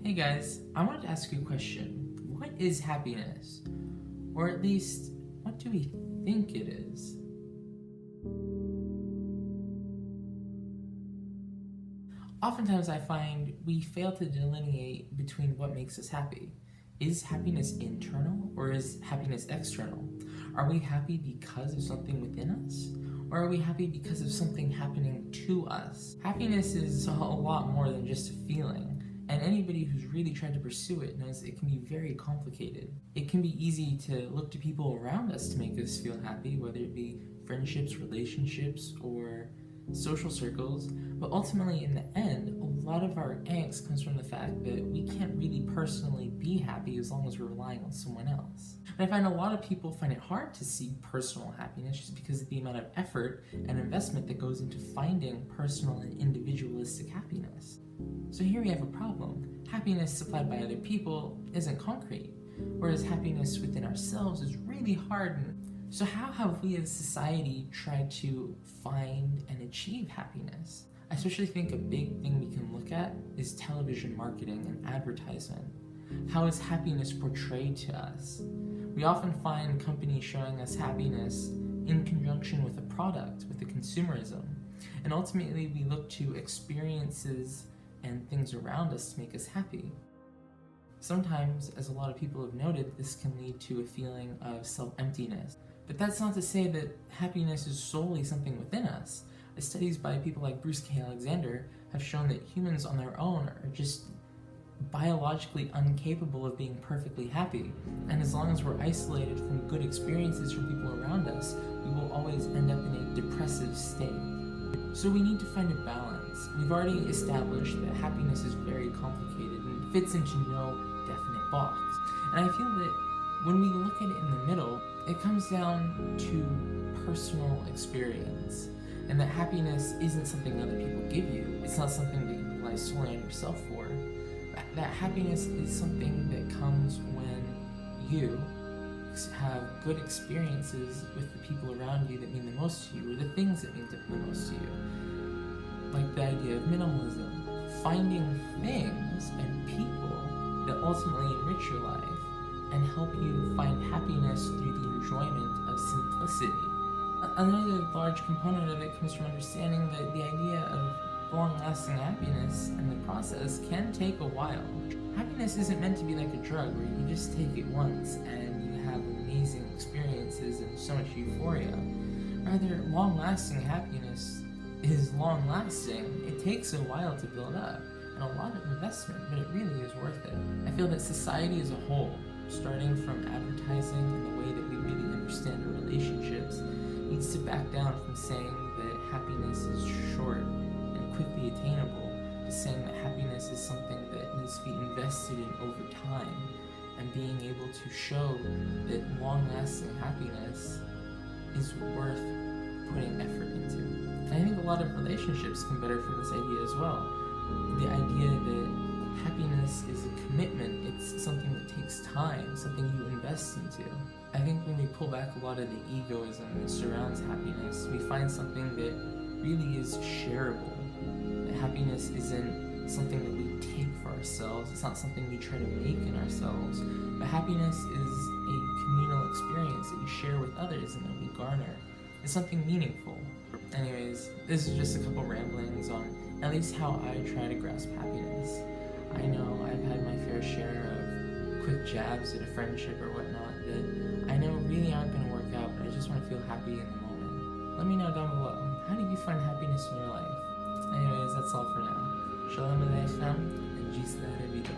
Hey guys, I wanted to ask you a question. What is happiness? Or at least, what do we think it is? Oftentimes I find we fail to delineate between what makes us happy. Is happiness internal or is happiness external? Are we happy because of something within us? Or are we happy because of something happening to us? Happiness is a lot more than just a feeling, and anybody who's really tried to pursue it knows it can be very complicated. It can be easy to look to people around us to make us feel happy, whether it be friendships, relationships, or social circles, but ultimately in the end, a lot of our angst comes from the fact that we can't really personally be happy as long as we're relying on someone else. And I find a lot of people find it hard to seek personal happiness just because of the amount of effort and investment that goes into finding personal and individualistic happiness. So here we have a problem. Happiness supplied by other people isn't concrete, whereas happiness within ourselves is really hard. So how have we as a society tried to find and achieve happiness? I especially think a big thing we can look at is television marketing and advertisement. How is happiness portrayed to us? We often find companies showing us happiness in conjunction with a product, with the consumerism. And ultimately we look to experiences and things around us to make us happy. Sometimes, as a lot of people have noted, this can lead to a feeling of self-emptiness. But that's not to say that happiness is solely something within us. Studies by people like Bruce K. Alexander have shown that humans on their own are just biologically incapable of being perfectly happy. And as long as we're isolated from good experiences from people around us, we will always end up in a depressive state. So we need to find a balance. We've already established that happiness is very complicated and fits into no definite box. And I feel that when we look at it in the middle, it comes down to personal experience, and that happiness isn't something other people give you. It's not something that you rely solely on yourself for. That happiness is something that comes when you have good experiences with the people around you that mean the most to you, or the things that mean the most to you. Like the idea of minimalism, finding things and people that ultimately enrich your life and help you find happiness through the enjoyment of simplicity. Another large component of it comes from understanding that the idea of long-lasting happiness and the process can take a while. Happiness isn't meant to be like a drug where you just take it once and you have amazing experiences and so much euphoria. Rather, long-lasting happiness is long-lasting. It takes a while to build up and a lot of investment, but it really is worth it. I feel that society as a whole, starting from advertising and the way that we really understand our relationships, needs to back down from saying that happiness is short and quickly attainable to saying that happiness is something that needs to be invested in over time, and being able to show that long-lasting happiness is worth putting effort into. And I think a lot of relationships come better from this idea as well. The idea that happiness is a commitment, it's something that takes time, something you invest into. I think when we pull back a lot of the egoism that surrounds happiness, we find something that really is shareable. That happiness isn't something that we take for ourselves, it's not something we try to make in ourselves, but happiness is a communal experience that we share with others and that we garner. It's something meaningful. Anyways, this is just a couple ramblings on at least how I try to grasp happiness. I know I've had my fair share of quick jabs at a friendship or whatnot that I know really aren't going to work out, but I just want to feel happy in the moment. Let me know down below, how do you find happiness in your life? Anyways, that's all for now. Shalom Aleichem, and Jis la Revido.